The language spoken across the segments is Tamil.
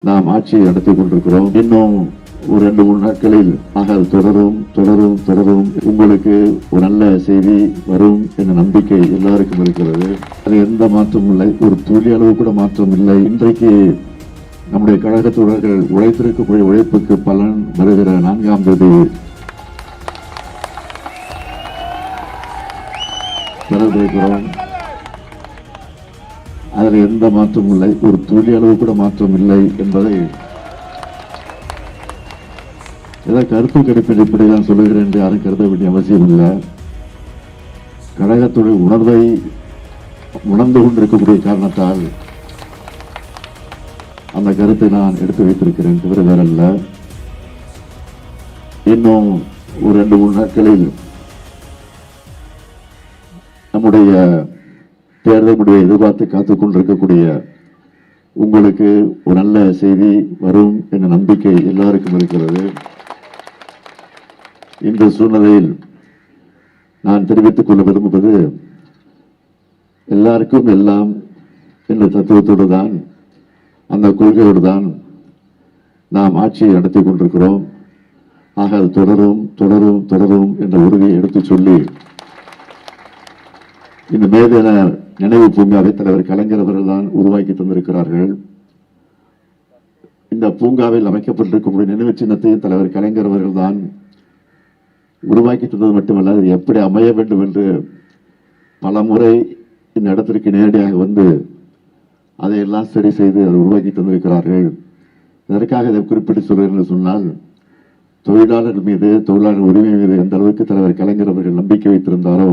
நாம் ஆட்சியை நடத்தி கொண்டிருக்கிறோம். இன்னும் ஒரு 2-3 நாட்களில் தொடரும் தொடரும் தொடரும். உங்களுக்கு ஒரு நல்ல செய்தி வரும் என்ற நம்பிக்கை எல்லாருக்கும் இருக்கிறது. அது எந்த மாற்றமும் இல்லை, ஒரு துளி அளவு கூட மாற்றம் இல்லை. இன்றைக்கு நம்முடைய கழக தோழர்கள் உழைத்திருக்கக்கூடிய உழைப்புக்கு பலன் வருகிற 4ஆம் தேதி பெறவிருக்கிறோம். அதில் எந்த மாற்றமும் இல்லை, ஒரு துளி அளவு கூட மாற்றம் இல்லை என்பதை ஏதாவது கருத்து கணிப்பின் இப்படிதான் சொல்லுகிறேன் என்று யாரும் கருத வேண்டிய அவசியம் இல்லை. கழகத்துடைய உணர்வை உணர்ந்து கொண்டிருக்கக்கூடிய காரணத்தால் அந்த கருத்தை நான் எடுத்து வைத்திருக்கிறேன், தவிர வேறல்ல. இன்னும் ஒரு 2-3 நாட்களில் நம்முடைய தேர்தல் முடிவை எதிர்பார்த்து காத்துக் கொண்டிருக்கக்கூடிய உங்களுக்கு ஒரு நல்ல செய்தி வரும் என்ற நம்பிக்கை எல்லாருக்கும் இருக்கிறது. இந்த சூழ்நிலையில் நான் தெரிவித்துக் கொள்ள விரும்புவது, எல்லாருக்கும் எல்லாம் என்ற தத்துவத்தோடு தான், அந்த கொள்கையோடு தான் நாம் ஆட்சியை நடத்தி கொண்டிருக்கிறோம். ஆக அது தொடரும் தொடரும் தொடரும் என்ற உறுதியை எடுத்துச் சொல்லி, இந்த மேதன நினைவு பூங்காவை தலைவர் கலைஞர் அவர்கள் தான் உருவாக்கி தந்திருக்கிறார்கள். இந்த பூங்காவில் அமைக்கப்பட்டிருக்கக்கூடிய நினைவு சின்னத்தையும் தலைவர் கலைஞர் அவர்கள் தான் உருவாக்கி தந்தது மட்டுமல்ல, அது எப்படி அமைய வேண்டும் என்று பல முறை இந்த இடத்திற்கு நேரடியாக வந்து அதையெல்லாம் சரி செய்து அதை உருவாக்கி தந்திருக்கிறார்கள். இதற்காக இதை குறிப்பிட்டு சொல்கிறேன் என்று சொன்னால், தொழிலாளர்கள் மீது, தொழிலாளர் உரிமை மீது எந்த அளவுக்கு தலைவர் கலைஞர் அவர்கள் நம்பிக்கை வைத்திருந்தாரோ,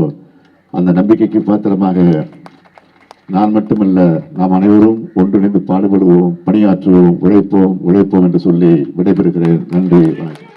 அந்த நம்பிக்கைக்கு பாத்திரமாக நான் மட்டுமல்ல, நாம் அனைவரும் ஒன்றிணைந்து பாடுபடுவோம், பணியாற்றுவோம், உழைப்போம் உழைப்போம் என்று சொல்லி விடைபெறுகிறேன். நன்றி, வணக்கம்.